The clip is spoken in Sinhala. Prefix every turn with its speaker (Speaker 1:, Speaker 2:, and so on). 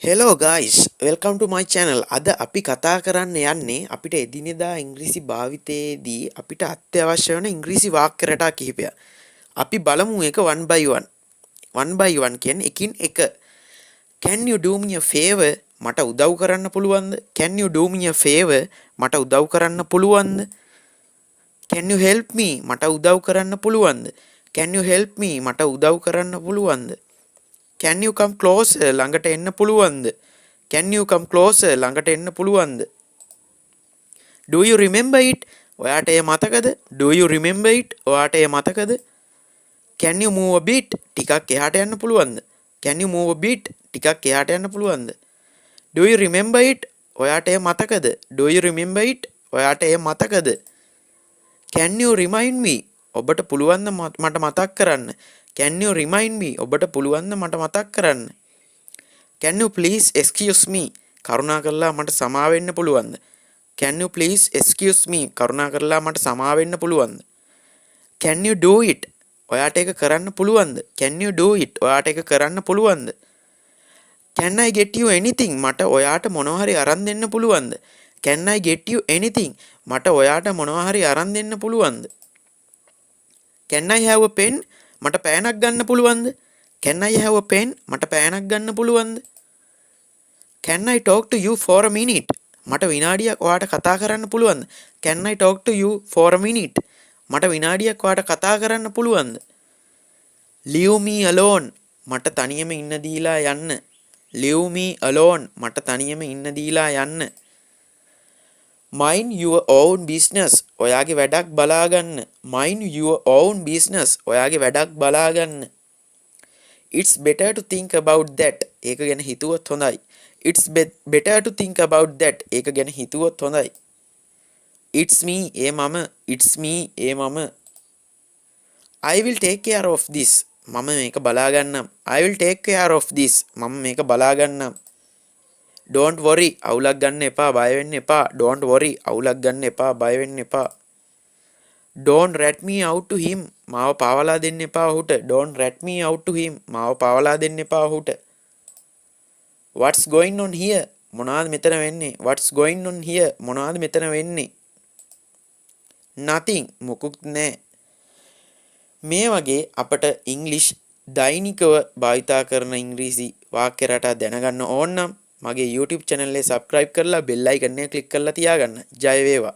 Speaker 1: Hello guys, welcome to my channel. අද අපි කතා කරන්න යන්නේ අපිට එදිනෙදා ඉංග්‍රීසි භාවිතයේදී අපිට අත්‍යවශ්‍ය වෙන ඉංග්‍රීසි වාක්‍ය රටා කිහිපයක්. අපි බලමු ඒක one by one. One by one කියන්නේ එකින් එක. Can you do me a favor? මට උදව් කරන්න පුළුවන්ද? Can you do me a favor? මට උදව් කරන්න පුළුවන්ද? Can you help me? මට උදව් කරන්න පුළුවන්ද? Can you help me? මට උදව් කරන්න පුළුවන්ද? Can you come closer ළඟට එන්න පුළුවන්ද? Can you come closer ළඟට එන්න පුළුවන්ද? Do you remember it? ඔයාට එය මතකද? Do you remember it? ඔයාට එය මතකද? Can you move a bit? ටිකක් එහාට යන්න පුළුවන්ද? Can you move a bit? ටිකක් එහාට යන්න පුළුවන්ද? Do you remember it? ඔයාට එය මතකද? Do you remember it? ඔයාට එය මතකද? Can you remind me? ඔබට පුළුවන්ද මට මතක් කරන්න? Can you remind me? ඔබට පුළුවන්ද මට මතක් කරන්න? Can you please excuse me? කරුණාකරලා මට සමා වෙන්න පුළුවන්ද? Can you please excuse me? කරුණාකරලා මට සමා වෙන්න පුළුවන්ද? Can you do it? ඔයාට ඒක කරන්න පුළුවන්ද? Can you do it? ඔයාට ඒක කරන්න පුළුවන්ද? Can I get you anything? මට ඔයාට මොනවා හරි අරන් දෙන්න පුළුවන්ද? Can I get you anything? මට ඔයාට මොනවා හරි අරන් දෙන්න පුළුවන්ද? Can I have a pen? මට පෑනක් ගන්න පුළුවන්ද? Can I have a pen? මට පෑනක් ගන්න පුළුවන්ද? Can I talk to you for a minute? මට විනාඩියක් ඔයාට කතා කරන්න පුළුවන්ද? Can I talk to you for a minute? මට විනාඩියක් ඔයාට කතා කරන්න පුළුවන්ද? Leave me alone. මට තනියම ඉන්න දීලා යන්න. Leave me alone. මට තනියම ඉන්න දීලා යන්න. Mind your own business. ඔයාගේ වැඩක් බලාගන්න. Mind your own business. ඔයාගේ වැඩක් බලාගන්න. It's better to think about that. ඒක ගැන හිතුවොත් හොඳයි. It's better to think about that. ඒක ගැන හිතුවොත් හොඳයි. It's me. ඒ මම. It's me. ඒ මම. I will take care of this. මම මේක බලාගන්නම්. I will take care of this. මම මේක බලාගන්නම්. Don't worry. අවුලක් ගන්න එපා. බය වෙන්න එපා. Don't worry. අවුලක් ගන්න එපා. බය වෙන්න එපා. Don't rat me out to him. මාව පාවලා දෙන්න එපා ඔහුට. Don't rat me out to him. මාව පාවලා දෙන්න එපා ඔහුට. What's going on here? මොනවද මෙතන වෙන්නේ? What's going on here? මොනවද මෙතන වෙන්නේ? Nothing. මොකුත් නැහැ. මේ වගේ අපට ඉංග්ලිෂ් දෛනිකව භාවිතා කරන ඉංග්‍රීසි වාක්‍ය රටා දැනගන්න ඕන නම් මගේ YouTube channel එක subscribe කරලා bell icon එක click කරලා තියාගන්න. ජය වේවා.